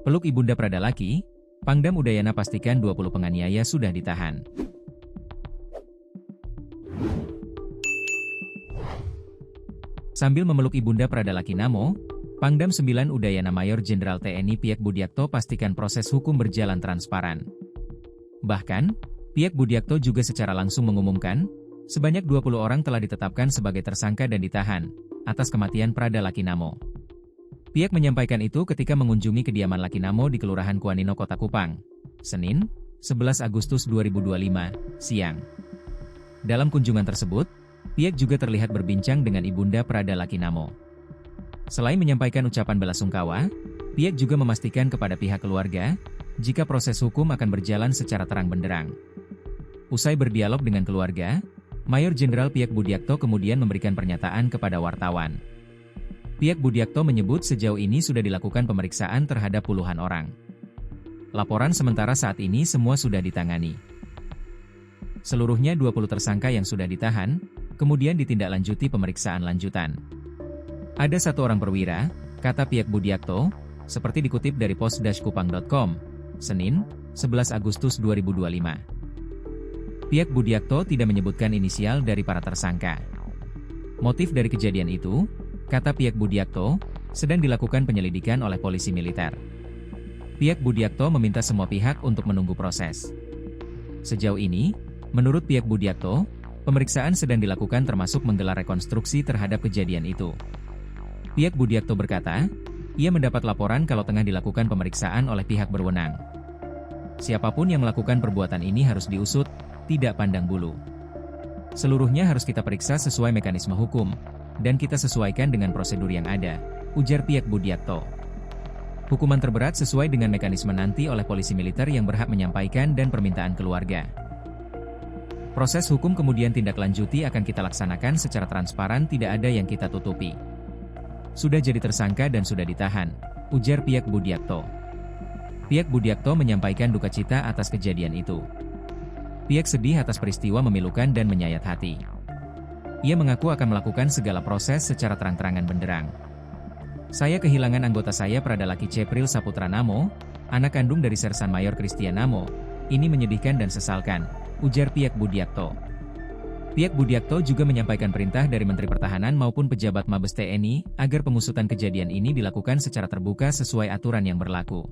Peluk Ibunda Pradalaki, Pangdam Udayana pastikan 20 penganiaya sudah ditahan. Sambil memeluk Ibunda Pradalaki Namo, Pangdam 9 Udayana Mayor Jenderal TNI Piek Budiakto pastikan proses hukum berjalan transparan. Bahkan, Piek Budiakto juga secara langsung mengumumkan, sebanyak 20 orang telah ditetapkan sebagai tersangka dan ditahan, atas kematian Pradalaki Namo. Piek menyampaikan itu ketika mengunjungi kediaman Lakinamo di Kelurahan Kuanino, Kota Kupang, Senin, 11 Agustus 2025, siang. Dalam kunjungan tersebut, Piek juga terlihat berbincang dengan Ibunda Pradalaki Namo. Selain menyampaikan ucapan belasungkawa, Piek juga memastikan kepada pihak keluarga, jika proses hukum akan berjalan secara terang benderang. Usai berdialog dengan keluarga, Mayor Jenderal Piek Budiakto kemudian memberikan pernyataan kepada wartawan. Piek Budiakto menyebut sejauh ini sudah dilakukan pemeriksaan terhadap puluhan orang. Laporan sementara saat ini semua sudah ditangani. Seluruhnya 20 tersangka yang sudah ditahan, kemudian ditindaklanjuti pemeriksaan lanjutan. Ada 1 orang perwira, kata Piek Budiakto, seperti dikutip dari pos-kupang.com, Senin, 11 Agustus 2025. Piek Budiakto tidak menyebutkan inisial dari para tersangka. Motif dari kejadian itu, kata Piek Budiakto, sedang dilakukan penyelidikan oleh polisi militer. Piek Budiakto meminta semua pihak untuk menunggu proses. Sejauh ini, menurut Piek Budiakto, pemeriksaan sedang dilakukan termasuk menggelar rekonstruksi terhadap kejadian itu. Piek Budiakto berkata, ia mendapat laporan kalau tengah dilakukan pemeriksaan oleh pihak berwenang. Siapapun yang melakukan perbuatan ini harus diusut, tidak pandang bulu. Seluruhnya harus kita periksa sesuai mekanisme hukum, dan kita sesuaikan dengan prosedur yang ada, ujar Piek Budiakto. Hukuman terberat sesuai dengan mekanisme nanti oleh polisi militer yang berhak menyampaikan dan permintaan keluarga. Proses hukum kemudian tindak lanjuti akan kita laksanakan secara transparan, tidak ada yang kita tutupi. Sudah jadi tersangka dan sudah ditahan, ujar Piek Budiakto. Piek Budiakto menyampaikan duka cita atas kejadian itu. Piek sedih atas peristiwa memilukan dan menyayat hati. Ia mengaku akan melakukan segala proses secara terang-terangan benderang. Saya kehilangan anggota saya Pradalaki Cepril Saputra Namo, anak kandung dari Sersan Mayor Christian Namo. Ini menyedihkan dan sesalkan, ujar Piek Budiakto. Piek Budiakto juga menyampaikan perintah dari Menteri Pertahanan maupun pejabat Mabes TNI agar pengusutan kejadian ini dilakukan secara terbuka sesuai aturan yang berlaku.